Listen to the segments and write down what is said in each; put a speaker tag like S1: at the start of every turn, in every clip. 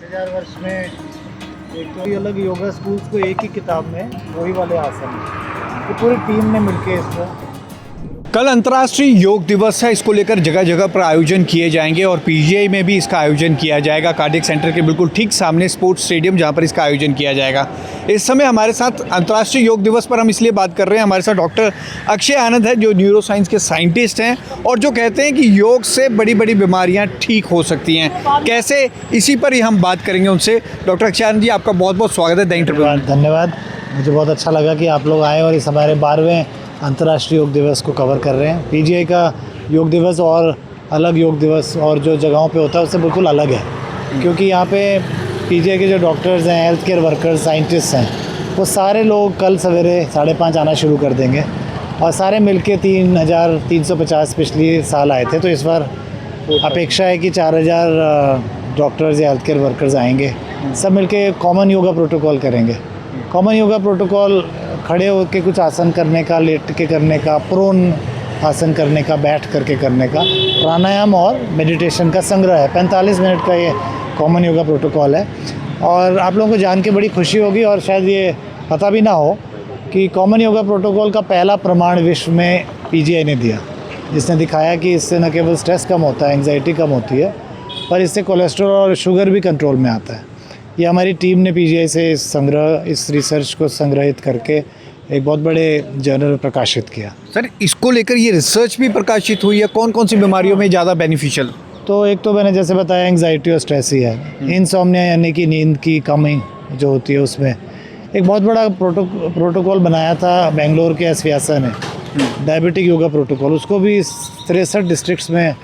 S1: 5000 वर्ष में एक तो अलग योगा स्कूल्स को एक ही किताब में वही वाले आसन तो पूरी टीम ने मिलके इसको।
S2: कल अंतर्राष्ट्रीय योग दिवस है, इसको लेकर जगह जगह पर आयोजन किए जाएंगे और पीजीआई में भी इसका आयोजन किया जाएगा। कार्डियक सेंटर के बिल्कुल ठीक सामने स्पोर्ट्स स्टेडियम जहां पर इसका आयोजन किया जाएगा। इस समय हमारे साथ अंतर्राष्ट्रीय योग दिवस पर हम इसलिए बात कर रहे हैं, हमारे साथ डॉक्टर अक्षय आनंद है जो न्यूरो साइंस के साइंटिस्ट हैं और जो कहते हैं कि योग से बड़ी बड़ी बीमारियाँ ठीक हो सकती हैं। कैसे, इसी पर ही हम बात करेंगे उनसे। डॉक्टर अक्षय आनंद जी, आपका बहुत बहुत स्वागत है द इंटरव्यू।
S1: धन्यवाद। मुझे बहुत अच्छा लगा कि आप लोग आए और इस हमारे 12वें अंतर्राष्ट्रीय योग दिवस को कवर कर रहे हैं। पीजीआई का योग दिवस और अलग योग दिवस और जो जगहों पे होता है उससे बिल्कुल अलग है, क्योंकि यहाँ पे पीजीआई के जो डॉक्टर्स हैं, हेल्थ केयर वर्कर्स, साइंटिस्ट हैं, वो सारे लोग कल सवेरे 5:30 आना शुरू कर देंगे और सारे मिलके 3350 पिछले साल आए थे, तो इस बार अपेक्षा है कि 4000 डॉक्टर्स या हेल्थ केयर वर्कर्स आएंगे। सब मिलके कॉमन योगा प्रोटोकॉल करेंगे। कॉमन योगा प्रोटोकॉल खड़े होकर कुछ आसन करने का, लेट के करने का, प्रोन आसन करने का, बैठ करके करने का, प्राणायाम और मेडिटेशन का संग्रह है। 45 मिनट का ये कॉमन योगा प्रोटोकॉल है और आप लोगों को जान के बड़ी खुशी होगी और शायद ये पता भी ना हो कि कॉमन योगा प्रोटोकॉल का पहला प्रमाण विश्व में पीजीआई ने दिया, जिसने दिखाया कि इससे न केवल स्ट्रेस कम होता है, एंग्जाइटी कम होती है, पर इससे कोलेस्ट्रॉल और शुगर भी कंट्रोल में आता है। ये हमारी टीम ने पीजीआई से इस रिसर्च को संग्रहित करके एक बहुत बड़े जर्नल प्रकाशित किया।
S2: सर, इसको लेकर ये रिसर्च भी प्रकाशित हुई है, कौन कौन सी बीमारियों में ज़्यादा बेनिफिशियल?
S1: तो एक तो मैंने जैसे बताया एंग्जाइटी और स्ट्रेस ही है। इंसोम्निया यानी कि नींद की कमी जो होती है, उसमें एक बहुत बड़ा प्रोटोकॉल बनाया था बेंगलोर के एस व्यासा ने, डायबिटिक योगा प्रोटोकॉल। उसको भी 63 डिस्ट्रिक्ट्स में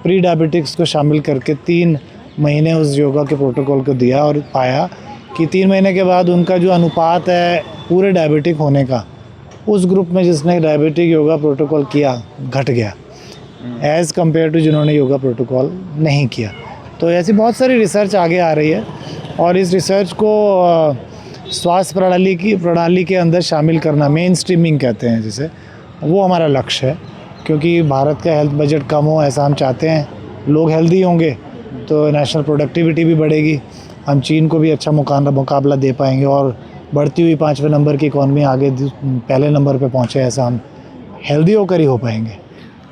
S1: प्री डायबिटिक्स को शामिल करके 3 महीने उस योगा के प्रोटोकॉल को दिया और पाया कि 3 महीने के बाद उनका जो अनुपात है पूरे डायबिटिक होने का, उस ग्रुप में जिसने डायबिटिक योगा प्रोटोकॉल किया घट गया एज़ कम्पेयर टू जिन्होंने योगा प्रोटोकॉल नहीं किया। तो ऐसी बहुत सारी रिसर्च आगे आ रही है और इस रिसर्च को स्वास्थ्य प्रणाली के अंदर शामिल करना, मेन स्ट्रीमिंग कहते हैं जिसे, वो हमारा लक्ष्य है। क्योंकि भारत का हेल्थ बजट कम हो ऐसा हम चाहते हैं, लोग हेल्दी होंगे तो नेशनल प्रोडक्टिविटी भी बढ़ेगी, हम चीन को भी अच्छा मुकाबला दे पाएंगे और बढ़ती हुई 5वें नंबर की इकॉनमी आगे पहले नंबर पे पहुंचे, ऐसा हम हेल्दी होकर ही हो पाएंगे।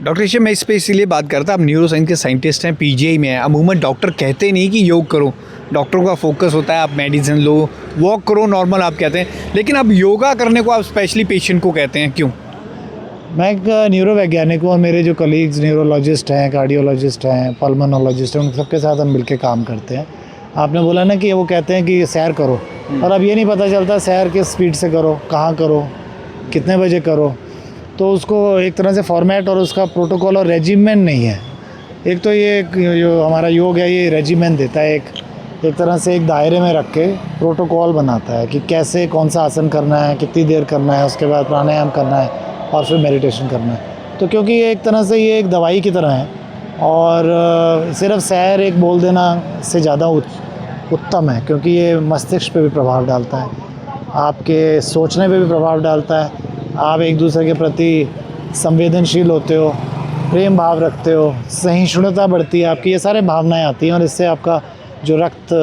S2: डॉक्टर अक्षय, मैं इस पर इसीलिए बात करता, आप न्यूरो साइंस के साइंटिस्ट हैं, पीजीआई में हैं। अमूमन डॉक्टर कहते नहीं कि योग करो, डॉक्टरों का फोकस होता है आप मेडिसिन लो, वॉक करो, नॉर्मल आप कहते हैं, लेकिन अब योगा करने को आप स्पेशली पेशेंट को कहते हैं, क्यों?
S1: मैं एक न्यूरो वैज्ञानिक हूँ और मेरे जो कलीग्स न्यूरोलॉजिस्ट हैं, कार्डियोलॉजिस्ट हैं, पल्मोनोलॉजिस्ट हैं, उन सबके साथ हम मिलकर काम करते हैं। आपने बोला ना कि वो कहते हैं कि सैर करो, और अब ये नहीं पता चलता सैर किस स्पीड से करो, कहाँ करो, कितने बजे करो, तो उसको एक तरह से फॉर्मेट और उसका प्रोटोकॉल और रेजिमेंट नहीं है। एक तो ये जो हमारा योग है ये रेजिमेंट देता है, एक तरह से एक दायरे में रख के प्रोटोकॉल बनाता है कि कैसे कौन सा आसन करना है, कितनी देर करना है, उसके बाद प्राणायाम करना है और फिर मेडिटेशन करना है। तो क्योंकि एक तरह से ये एक दवाई की तरह है और सिर्फ सैर एक बोल देना से ज़्यादा उत्तम है, क्योंकि ये मस्तिष्क पे भी प्रभाव डालता है, आपके सोचने पे भी प्रभाव डालता है, आप एक दूसरे के प्रति संवेदनशील होते हो, प्रेम भाव रखते हो, सहिष्णुता बढ़ती है आपकी, ये सारे भावनाएं आती हैं और इससे आपका जो रक्त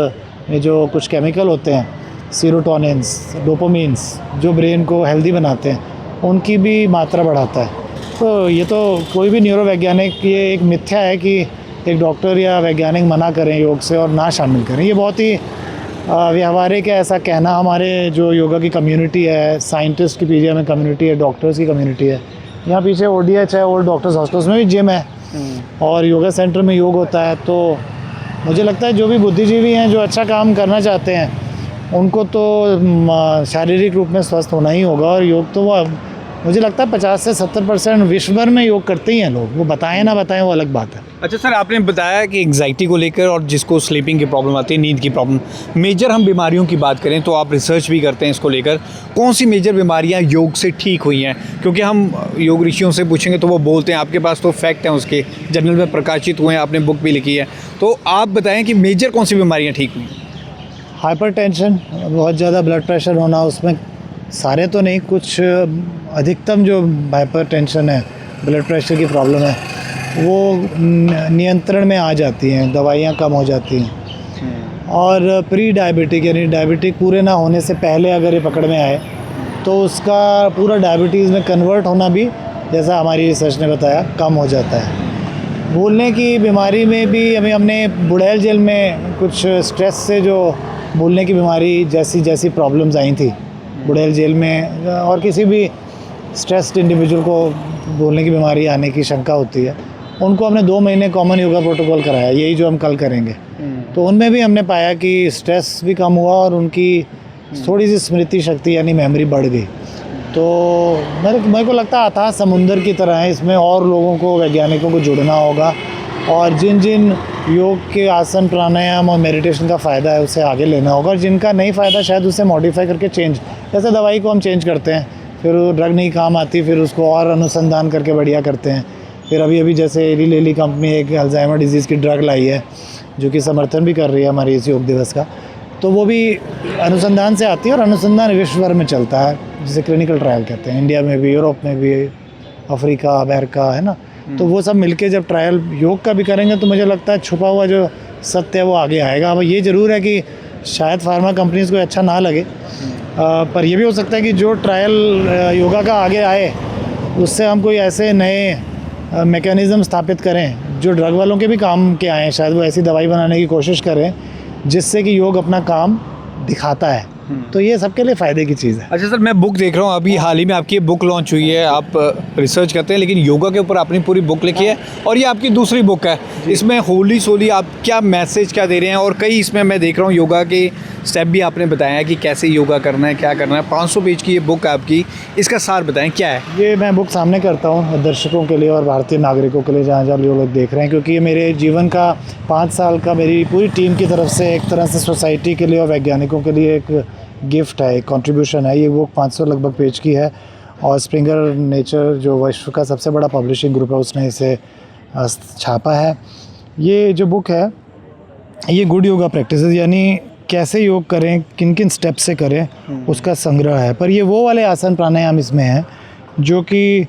S1: में जो कुछ केमिकल होते हैं, सीरोटोनिन्स, डोपामिन्स, जो ब्रेन को हेल्दी बनाते हैं, उनकी भी मात्रा बढ़ाता है। तो ये तो कोई भी न्यूरोवैज्ञानिक, ये एक मिथ्या है कि एक डॉक्टर या वैज्ञानिक मना करें योग से और ना शामिल करें, ये बहुत ही व्यावहारिक है ऐसा कहना। हमारे जो योगा की कम्युनिटी है, साइंटिस्ट की पीजीआई में कम्युनिटी है, डॉक्टर्स की कम्युनिटी है, यहाँ पीछे ओडीएच है, ओल्ड डॉक्टर्स हॉस्टल्स में भी जिम है और योगा सेंटर में योग होता है। तो मुझे लगता है जो भी बुद्धिजीवी हैं, जो अच्छा काम करना चाहते हैं, उनको तो शारीरिक रूप में स्वस्थ होना ही होगा और योग तो वो मुझे लगता है 50 से 70% विश्व भर में योग करते ही हैं लोग, वो बताएं ना बताएं वो अलग बात है।
S2: अच्छा सर, आपने बताया कि एंग्जाइटी को लेकर और जिसको स्लीपिंग की प्रॉब्लम आती है, नींद की प्रॉब्लम, मेजर हम बीमारियों की बात करें तो आप रिसर्च भी करते हैं इसको लेकर, कौन सी मेजर बीमारियां योग से ठीक हुई हैं? क्योंकि हम योग ऋषियों से पूछेंगे तो वो बोलते हैं, आपके पास तो फैक्ट हैं, उसके जर्नल में प्रकाशित हुए हैं, आपने बुक भी लिखी है, तो आप बताएं कि मेजर कौन सी बीमारियाँ ठीक हुई?
S1: हाइपरटेंशन, बहुत ज़्यादा ब्लड प्रेशर होना, उसमें सारे तो नहीं, कुछ अधिकतम जो हाइपरटेंशन है, ब्लड प्रेशर की प्रॉब्लम है, वो नियंत्रण में आ जाती हैं, दवाइयाँ कम हो जाती हैं। और प्री डायबिटिक यानी डायबिटिक पूरे ना होने से पहले अगर ये पकड़ में आए तो उसका पूरा डायबिटीज़ में कन्वर्ट होना भी, जैसा हमारी रिसर्च ने बताया, कम हो जाता है। भूलने की बीमारी में भी हमने बुड़ैल जेल में कुछ स्ट्रेस से जो भूलने की बीमारी जैसी प्रॉब्लम्स आई थी बुड़ैल जेल में, और किसी भी स्ट्रेस्ड इंडिविजुअल को भूलने की बीमारी आने की शंका होती है, उनको हमने 2 महीने कॉमन योगा प्रोटोकॉल कराया, यही जो हम कल करेंगे। तो उनमें भी हमने पाया कि स्ट्रेस भी कम हुआ और उनकी थोड़ी सी स्मृति शक्ति यानी मेमोरी बढ़ गई। तो मेरे को लगता है अथाह समुंदर की तरह है, इसमें और लोगों को, वैज्ञानिकों को जुड़ना होगा और जिन जिन योग के आसन, प्राणायाम और मेडिटेशन का फ़ायदा है उसे आगे लेना होगा, और जिनका नहीं फ़ायदा शायद उसे मॉडिफाई करके चेंज, जैसे दवाई को हम चेंज करते हैं, फिर वो ड्रग नहीं काम आती, फिर उसको और अनुसंधान करके बढ़िया करते हैं। फिर अभी जैसे एली लेली कंपनी एक अल्जाइमर डिजीज़ की ड्रग लाई है जो कि समर्थन भी कर रही है हमारे इस योग दिवस का, तो वो भी अनुसंधान से आती है और अनुसंधान विश्व भर में चलता है, जिसे क्लिनिकल ट्रायल कहते हैं, इंडिया में भी, यूरोप में भी, अफ्रीका, अमेरिका, है ना। तो वो सब मिलके जब ट्रायल योग का भी करेंगे तो मुझे लगता है छुपा हुआ जो सत्य है वो आगे आएगा। अब ये ज़रूर है कि शायद फार्मा कंपनीज़ को अच्छा ना लगे, पर ये भी हो सकता है कि जो ट्रायल योगा का आगे आए उससे हम कोई ऐसे नए मैकेनिज़्म स्थापित करें जो ड्रग वालों के भी काम के आएँ। शायद वो ऐसी दवाई बनाने की कोशिश करें जिससे कि योग अपना काम दिखाता है, तो ये सबके लिए फ़ायदे की चीज़ है।
S2: अच्छा सर, मैं बुक देख रहा हूँ, अभी हाल ही में आपकी बुक लॉन्च हुई है, आप रिसर्च करते हैं लेकिन योगा के ऊपर आपने पूरी बुक लिखी है और ये आपकी दूसरी बुक है। इसमें होली सोली आप क्या मैसेज क्या दे रहे हैं, और कई इसमें मैं देख रहा हूँ योगा के स्टेप भी आपने बताया है कि कैसे योगा करना है, क्या करना है। 500 पेज की ये बुक है आपकी, इसका सार बताएं क्या है।
S1: ये मैं बुक सामने करता हूँ दर्शकों के लिए और भारतीय नागरिकों के लिए, जहाँ जहाँ लोग देख रहे हैं, क्योंकि ये मेरे जीवन का 5 साल का मेरी पूरी टीम की तरफ से एक तरह से सोसाइटी के लिए और वैज्ञानिकों के लिए एक गिफ्ट है, एक कंट्रीब्यूशन है। ये बुक 500 लगभग पेज की है और स्प्रिंगर नेचर जो विश्व का सबसे बड़ा पब्लिशिंग ग्रुप है उसने इसे छापा है। ये जो बुक है ये गुड योगा प्रैक्टिसेस यानी कैसे योग करें, किन किन स्टेप से करें, उसका संग्रह है। पर ये वो वाले आसन प्राणायाम इसमें हैं जो कि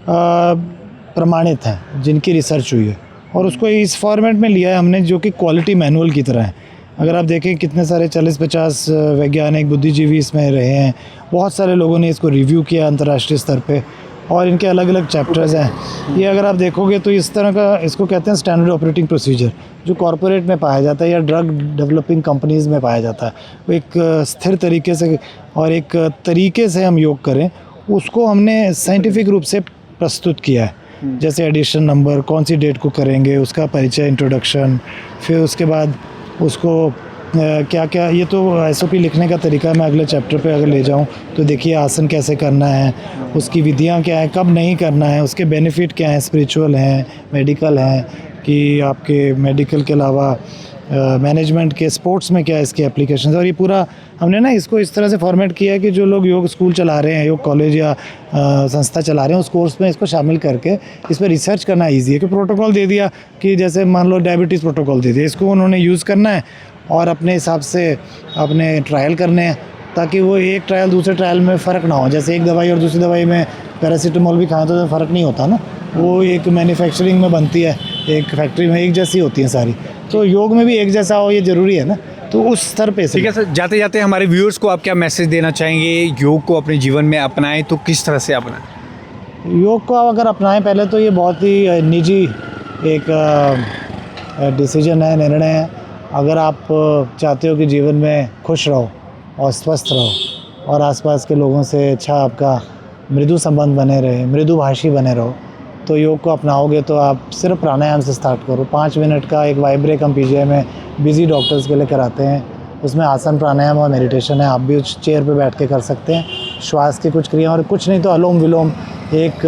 S1: प्रमाणित हैं, जिनकी रिसर्च हुई है, और उसको इस फॉर्मेट में लिया है हमने जो कि क्वालिटी मैनुअल की तरह है। अगर आप देखें कितने सारे 40-50 वैज्ञानिक बुद्धिजीवी इसमें रहे हैं, बहुत सारे लोगों ने इसको रिव्यू किया अंतर्राष्ट्रीय स्तर पे, और इनके अलग अलग चैप्टर्स हैं। ये अगर आप देखोगे तो इस तरह का, इसको कहते हैं स्टैंडर्ड ऑपरेटिंग प्रोसीजर, जो कॉरपोरेट में पाया जाता है या ड्रग डेवलपिंग कंपनीज़ में पाया जाता है। वो एक स्थिर तरीके से और एक तरीके से हम योग करें, उसको हमने साइंटिफिक रूप से प्रस्तुत किया है। जैसे एडिशन नंबर, कौन सी डेट को करेंगे, उसका परिचय, इंट्रोडक्शन, फिर उसके बाद उसको क्या क्या, ये तो SOP लिखने का तरीका। मैं अगले चैप्टर पे अगर ले जाऊँ तो देखिए आसन कैसे करना है, उसकी विधियाँ क्या हैं, कब नहीं करना है, उसके बेनिफिट क्या हैं, स्पिरिचुअल हैं, मेडिकल हैं, कि आपके मेडिकल के अलावा मैनेजमेंट के, स्पोर्ट्स में क्या है इसके एप्लीकेशंस। और ये पूरा हमने ना इसको इस तरह से फॉर्मेट किया है कि जो लोग योग स्कूल चला रहे हैं, योग कॉलेज या संस्था चला रहे हैं, उस कोर्स में इसको शामिल करके इस पर रिसर्च करना ईजी है। कि प्रोटोकॉल दे दिया कि जैसे मान लो डायबिटीज़ प्रोटोकॉल दे दिया, इसको उन्होंने यूज़ करना है और अपने हिसाब से अपने ट्रायल करने हैं, ताकि वो एक ट्रायल दूसरे ट्रायल में फ़र्क ना हो। जैसे एक दवाई और दूसरी दवाई में पैरासीटामोल भी खाएं तो फ़र्क नहीं होता ना, वो एक मैन्युफैक्चरिंग में बनती है, एक फैक्ट्री में एक जैसी होती है सारी, तो योग में भी एक जैसा हो ये ज़रूरी है ना। तो उस स्तर पे
S2: ठीक है सर, जाते जाते हमारे व्यूअर्स को आप क्या मैसेज देना चाहेंगे, योग को अपने जीवन में अपनाएं तो किस तरह से अपनाएं?
S1: योग को अगर अपनाएं, पहले तो ये बहुत ही निजी एक डिसीजन है, निर्णय है। अगर आप चाहते हो कि जीवन में खुश रहो और स्वस्थ रहो और आसपास के लोगों से अच्छा आपका मृदु संबंध बने रहे, मृदुभाषी बने रहो, तो योग को अपनाओगे तो आप सिर्फ प्राणायाम से स्टार्ट करो। 5 मिनट का एक वाइब्रेक हम PGI में बिजी डॉक्टर्स के लिए कराते हैं, उसमें आसन प्राणायाम और मेडिटेशन है। आप भी उस चेयर पे बैठ के कर सकते हैं, श्वास की कुछ क्रिया, और कुछ नहीं तो अनुलोम विलोम, एक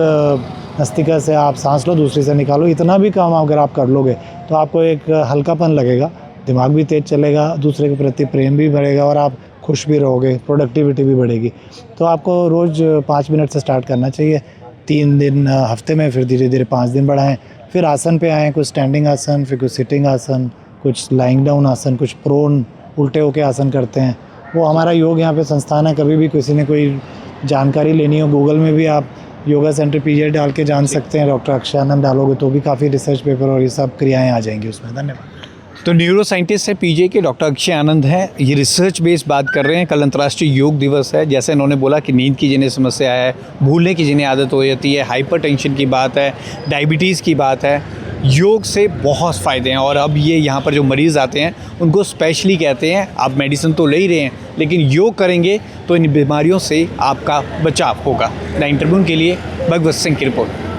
S1: नासिका से आप सांस लो, दूसरी से निकालो, इतना भी काम अगर आप कर लोगे तो आपको एक हल्कापन लगेगा, दिमाग भी तेज़ चलेगा, दूसरे के प्रति प्रेम भी बढ़ेगा और आप खुश भी रहोगे, प्रोडक्टिविटी भी बढ़ेगी। तो आपको रोज़ 5 मिनट से स्टार्ट करना चाहिए, 3 दिन हफ्ते में, फिर धीरे धीरे 5 दिन बढ़ाएं। फिर आसन पे आएँ, कुछ स्टैंडिंग आसन, फिर कुछ सिटिंग आसन, कुछ लाइंग डाउन आसन, कुछ प्रोन उल्टे होके आसन करते हैं। वो हमारा योग यहाँ पे संस्थान है, कभी भी किसी ने कोई जानकारी लेनी हो, गूगल में भी आप योगा सेंटर PGI डाल के जान सकते हैं। डॉक्टर अक्षय आनंद डालोगे तो भी काफ़ी रिसर्च पेपर और ये सब क्रियाएँ आ जाएंगी उसमें। धन्यवाद।
S2: तो न्यूरो साइंटिस्ट है पीजीआई के डॉक्टर अक्षय आनंद हैं। ये रिसर्च बेस्ड बात कर रहे हैं। कल अंतर्राष्ट्रीय योग दिवस है। जैसे इन्होंने बोला कि नींद की जिन्हें समस्या है, भूलने की जिन्हें आदत हो जाती है, हाइपरटेंशन की बात है, डायबिटीज़ की बात है, योग से बहुत फ़ायदे हैं। और अब ये यहाँ पर जो मरीज़ आते हैं उनको स्पेशली कहते हैं आप मेडिसिन तो ले ही रहे हैं, लेकिन योग करेंगे तो इन बीमारियों से आपका बचाव होगा। 9 ट्रिब्यून के लिए भगवत सिंह की रिपोर्ट।